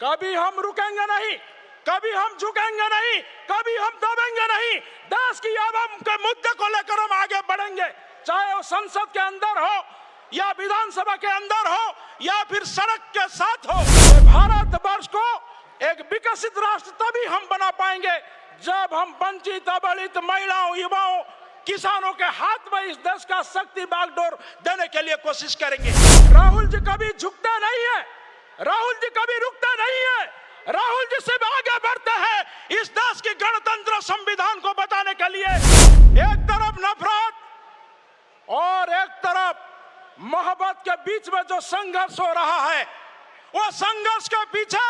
कभी हम रुकेंगे नहीं, कभी हम झुकेंगे नहीं, कभी हम दबेंगे नहीं। देश की आवाम के मुद्दे को लेकर हम आगे बढ़ेंगे, चाहे वो संसद के अंदर हो या विधानसभा के अंदर हो या फिर सड़क के साथ हो। भारत वर्ष को एक विकसित राष्ट्र तभी हम बना पाएंगे जब हम वंचित, अबलित, महिलाओं, युवाओं, किसानों के हाथ में इस देश का शक्ति बागडोर देने के लिए कोशिश करेंगे। राहुल जी कभी झुकते नहीं है, राहुल जी कभी रुकते नहीं है, राहुल जी सिर्फ आगे बढ़ते हैं इस देश की गणतंत्र संविधान को बचाने के लिए। एक तरफ नफरत और एक तरफ मोहब्बत के बीच में जो संघर्ष हो रहा है, वो संघर्ष के पीछे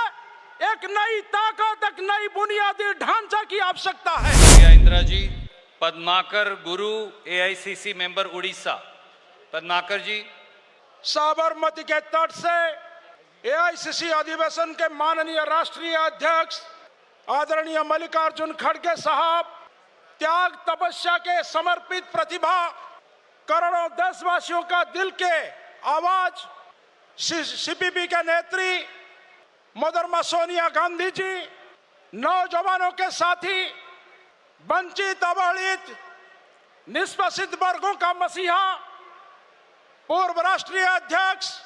एक नई ताकत, एक नई बुनियादी ढांचा की आवश्यकता है। इंदिरा जी, पद्माकर गुरु, एआईसीसी मेंबर उड़ीसा। पद्माकर जी। साबरमती के तट से एआईसीसी अधिवेशन के माननीय राष्ट्रीय अध्यक्ष आदरणीय मल्लिकार्जुन खड़गे साहब, त्याग तपस्या के समर्पित प्रतिभा, करोड़ों देशवासियों का दिल के आवाज, सीपीपी के नेत्री मोहतरमा सोनिया गांधी जी, नौजवानों के साथी, वंचित, अवहेलित, निष्पेषित वर्गों का मसीहा, पूर्व राष्ट्रीय अध्यक्ष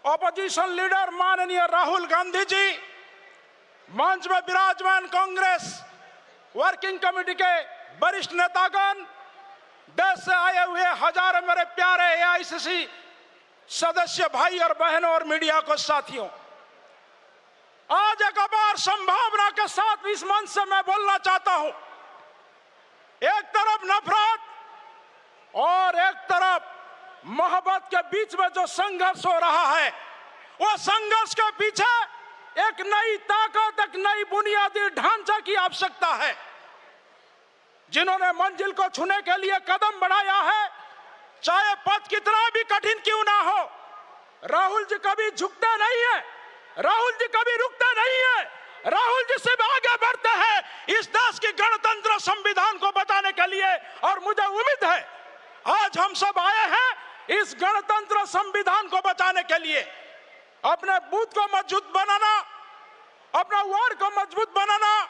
ऑपोजिशन लीडर माननीय राहुल गांधी जी, मंच में विराजमान कांग्रेस वर्किंग कमेटी के वरिष्ठ नेतागण, देश से आए हुए हजारों मेरे प्यारे एआईसीसी सदस्य भाई और बहनों और मीडिया को साथियों, आज एक अपार संभावना के साथ इस मंच से मैं बोलना चाहता हूं। एक तरफ नफरत और एक तरफ मोहब्बत के बीच में जो संघर्ष हो रहा है, वो संघर्ष के पीछे एक नई ताकत, एक नई बुनियादी ढांचा की आवश्यकता है। जिन्होंने मंजिल को छूने के लिए कदम बढ़ाया है, चाहे पथ कितना भी कठिन क्यों ना हो, राहुल जी कभी झुकते नहीं है, राहुल जी कभी रुकते नहीं है, राहुल जी सिर्फ आगे बढ़ते हैं इस देश की गणतंत्र संविधान को बचाने के लिए। और मुझे उम्मीद है आज हम सब आए हैं इस गणतंत्र संविधान को बचाने के लिए। अपने बूथ को मजबूत बनाना, अपना वार्ड को मजबूत बनाना,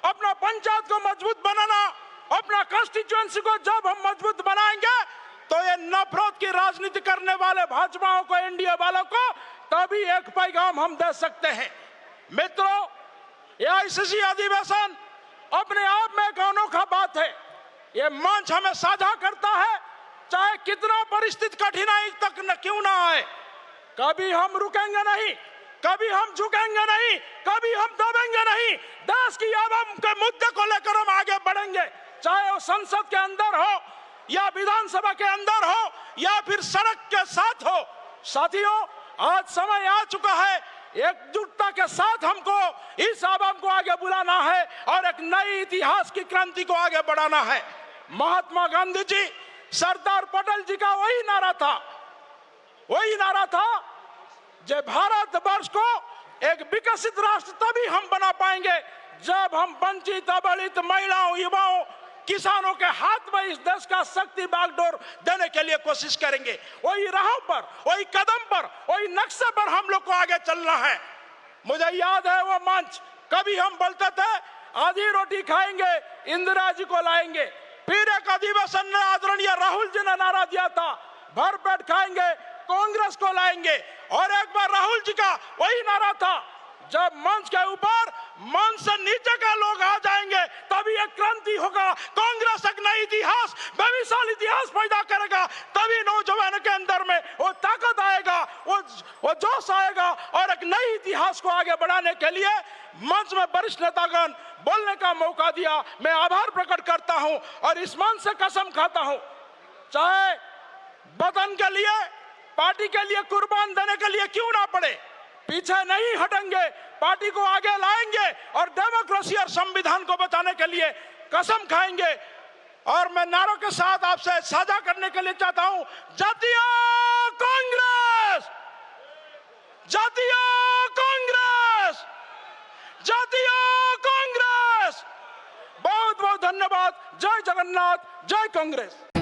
अपना पंचायत को मजबूत बनाना, अपना कंस्टिट्यूएंसी को जब हम मजबूत बनाएंगे तो ये नफरत की राजनीति करने वाले भाजपाओं को, एनडीए वालों को तभी एक पैगाम हम दे सकते हैं। मित्रों, एआईसीसी अधिवेशन अपने आप में एक अनोखा बात है। ये मंच हमें साझा करता है, चाहे कितना परिस्थिति कठिनाई तक न क्यों ना आए, कभी हम रुकेंगे नहीं, कभी हम झुकेंगे नहीं, कभी हम दबेंगे नहीं। देश की आवाम के मुद्दे को लेकर हम आगे बढ़ेंगे, चाहे वो संसद के अंदर हो या विधानसभा के अंदर हो या फिर सड़क के साथ हो। साथियों, आज समय आ चुका है, एकजुटता के साथ हमको इस आवाम को आगे बुलाना है और एक नई इतिहास की क्रांति को आगे बढ़ाना है। महात्मा गांधी जी, सरदार पटेल जी का वही नारा था जब भारत वर्ष को एक विकसित राष्ट्र तभी हम बना पाएंगे जब हम वंचित, अबलित, महिलाओं, युवाओं, किसानों के हाथ में इस देश का शक्ति बागडोर देने के लिए कोशिश करेंगे। वही राहों पर, वही कदम पर, वही नक्शे पर हम लोग को आगे चलना है। मुझे याद है वो मंच, कभी हम बोलते थे आधी रोटी खाएंगे, इंदिरा जी को लाएंगे। फिर एक अधिवेशन में आदरणीय राहुल जी ने नारा दिया था, भरपेट खाएंगे, कांग्रेस को लाएंगे। और एक बार राहुल जी का वही नारा था, जब मंच के ऊपर, मंच से नीचे का लोग आ जाएंगे तभी एक क्रांति होगा, कांग्रेस एक नई इतिहास, बेमिसाल इतिहास पैदा करेगा, तभी नौजवानों के अंदर में वो ताकत आएगा, वो जोश आएगा और एक नई इतिहास को आगे बढ़ाने के लिए मंच में वरिष्ठ नेतागण बोलने का मौका दिया। मैं आभार प्रकट करता हूं और इस मंच से कसम खाता हूं, चाहे वतन के लिए, पार्टी के लिए कुर्बान देने के लिए क्यों ना पड़े, पीछे नहीं हटेंगे, पार्टी को आगे लाएंगे और डेमोक्रेसी और संविधान को बचाने के लिए कसम खाएंगे। और मैं नारों के साथ आपसे साझा करने के लिए चाहता हूं, जातीय कांग्रेस, जातीय कांग्रेस, जातीय कांग्रेस। बहुत बहुत धन्यवाद। जय जगन्नाथ, जय कांग्रेस।